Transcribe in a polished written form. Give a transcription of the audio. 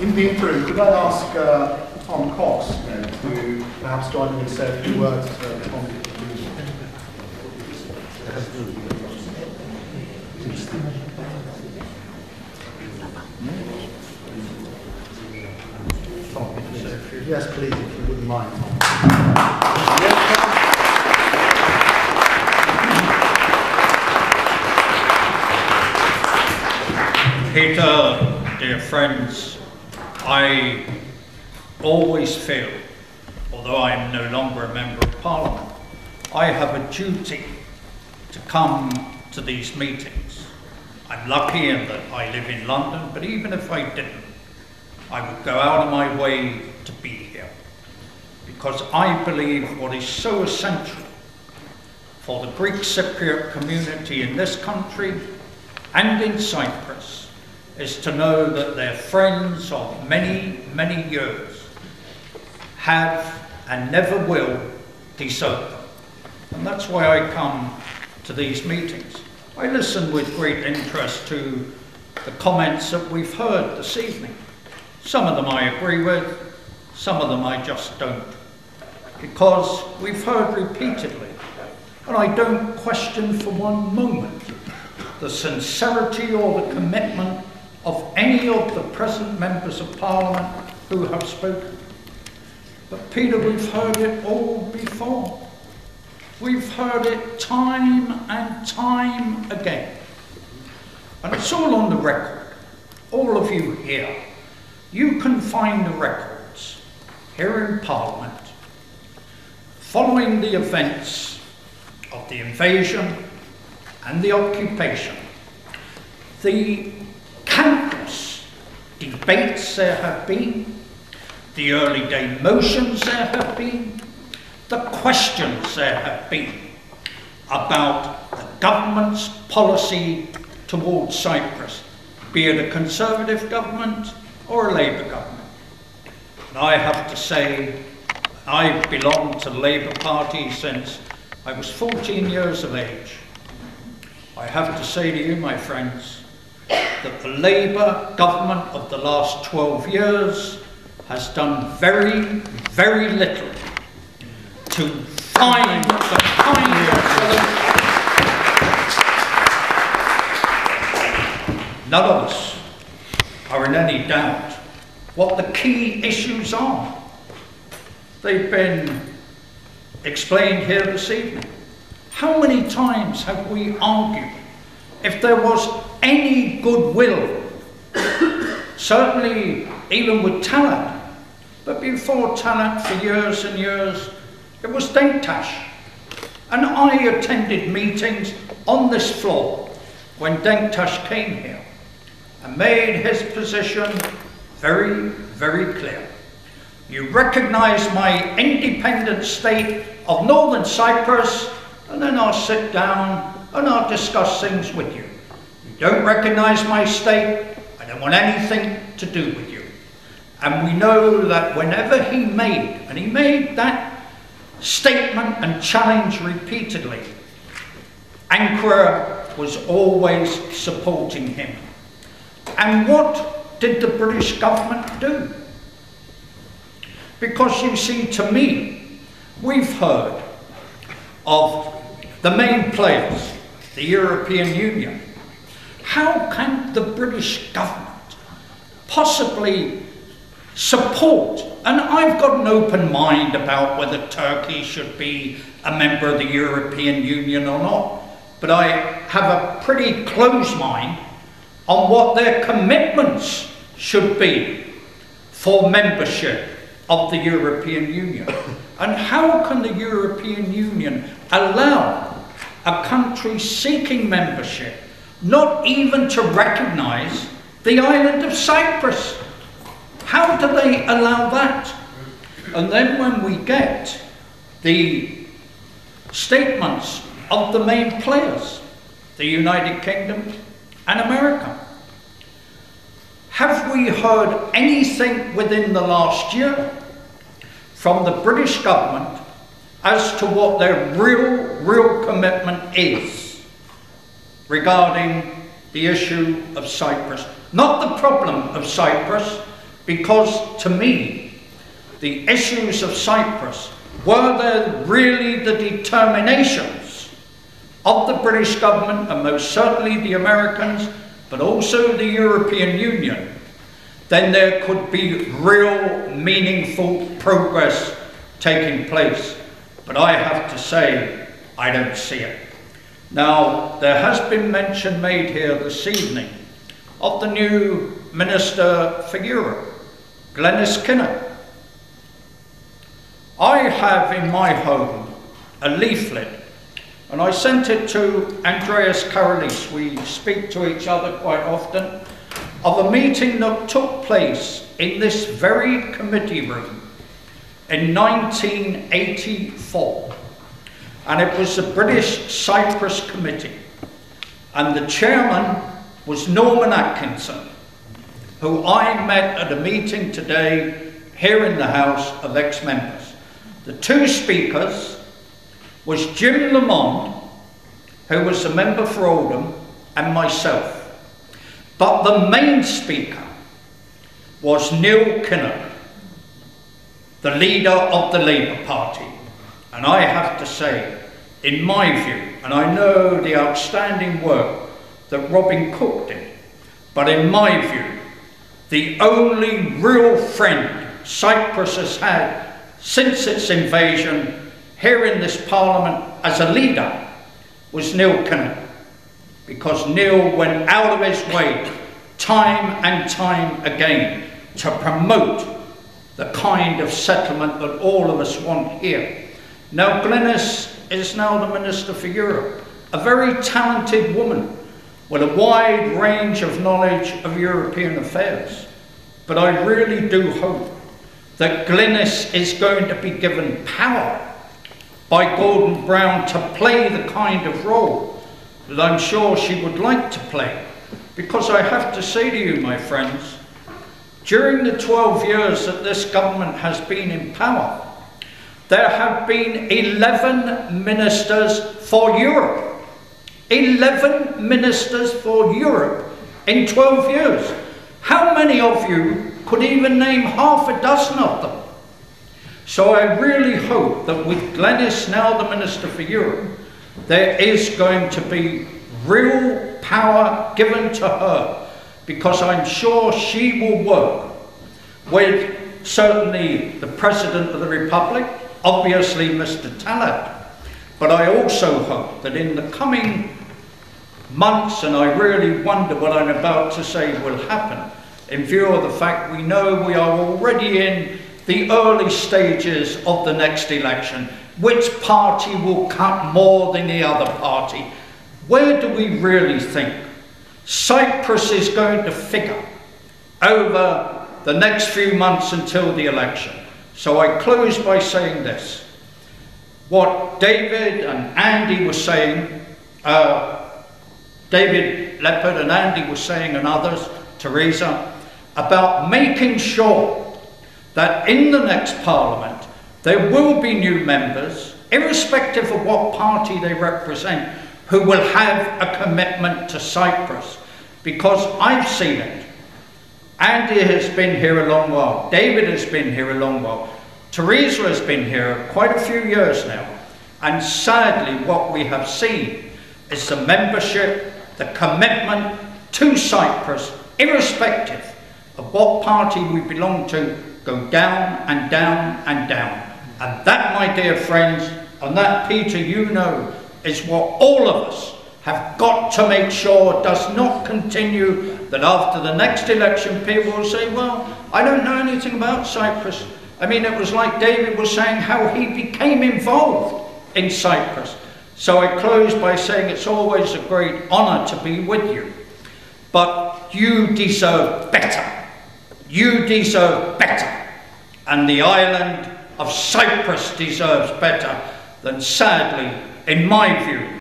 In the interim, could I ask Tom Cox to perhaps join me and say a few words on the Yes, please, if you wouldn't mind. Peter, dear friends, I always feel, although I am no longer a member of Parliament, I have a duty to come to these meetings. I'm lucky in that I live in London, but even if I didn't, I would go out of my way to be here, because I believe what is so essential for the Greek Cypriot community in this country and in Cyprus is to know that their friends of many, many years have and never will desert them. And that's why I come to these meetings. I listen with great interest to the comments that we've heard this evening. Some of them I agree with, some of them I just don't, because we've heard repeatedly, and I don't question for one moment the sincerity or the commitment of any of the present members of Parliament who have spoken. But Peter, we've heard it all before. We've heard it time and time again. And it's all on the record. All of you here, you can find the records here in Parliament following the events of the invasion and the occupation, the countless debates there have been, the early day motions there have been, the questions there have been about the government's policy towards Cyprus, be it a Conservative government or a Labour government. And I have to say, I've belonged to the Labour Party since I was 14 years of age. I have to say to you, my friends, that the Labour government of the last 12 years has done very, very little to find the kind of solution. None of us are in any doubt what the key issues are. They've been explained here this evening. How many times have we argued if there was any goodwill, certainly even with Talat, but before Talat for years and years, it was Denktash. And I attended meetings on this floor when Denktash came here and made his position very, very clear. You recognise my independent state of Northern Cyprus, and then I'll sit down and I'll discuss things with you. You don't recognise my state, I don't want anything to do with you. And we know that whenever he made that statement and challenge repeatedly, Ankara was always supporting him. And what did the British government do? Because you see, to me, we've heard of the main players, the European Union. How can the British government possibly support, and I've got an open mind about whether Turkey should be a member of the European Union or not, but I have a pretty closed mind on what their commitments should be for membership of the European Union. And how can the European Union allow a country seeking membership not even to recognise the island of Cyprus? How do they allow that? And then when we get the statements of the main players, the United Kingdom and America, have we heard anything within the last year from the British government as to what their real commitment is regarding the issue of Cyprus? Not the problem of Cyprus, because to me, the issues of Cyprus were there really the determinations of the British government and most certainly the Americans, but also the European Union, then there could be real meaningful progress taking place. But I have to say, I don't see it. Now, there has been mention made here this evening of the new Minister for Europe, Glenis Kinnock. I have in my home a leaflet, and I sent it to Andreas Karolis, we speak to each other quite often, of a meeting that took place in this very committee room in 1984. And it was the British Cyprus Committee. And the chairman was Norman Atkinson, who I met at a meeting today here in the House of ex-members. The two speakers was Jim Lamond, who was a member for Oldham, and myself. But the main speaker was Neil Kinnock, the leader of the Labour Party. And I have to say, in my view, and I know the outstanding work that Robin Cook did, but in my view, the only real friend Cyprus has had since its invasion here in this Parliament as a leader was Neil Kinnock, because Neil went out of his way time and time again to promote the kind of settlement that all of us want here. Now, Glenis is now the Minister for Europe, a very talented woman with a wide range of knowledge of European affairs. But I really do hope that Glenis is going to be given power by Gordon Brown to play the kind of role that I'm sure she would like to play. Because I have to say to you, my friends, during the 12 years that this government has been in power, there have been 11 ministers for Europe. 11 ministers for Europe in 12 years. How many of you could even name half a dozen of them? So I really hope that with Glenis now the Minister for Europe, there is going to be real power given to her, because I'm sure she will work with certainly the President of the Republic, obviously Mr. Talat, but I also hope that in the coming months, and I really wonder what I'm about to say will happen, in view of the fact we know we are already in the early stages of the next election, which party will cut more than the other party? Where do we really think Cyprus is going to figure over the next few months until the election? So I close by saying this. What David and Andy were saying, David Leppard and Andy were saying, and others, Teresa, about making sure that in the next Parliament there will be new members, irrespective of what party they represent, who will have a commitment to Cyprus. Because I've seen it. Andy has been here a long while. David has been here a long while. Teresa has been here quite a few years now. And sadly, what we have seen is the membership, the commitment to Cyprus, irrespective of what party we belong to, go down and down and down. And that, my dear friends, and that, Peter, you know, is what all of us have got to make sure does not continue, that after the next election people will say, well, I don't know anything about Cyprus. I mean, it was like David was saying how he became involved in Cyprus. So I close by saying it's always a great honour to be with you. But you deserve better. You deserve better. And the island of Cyprus deserves better than, sadly, in my view,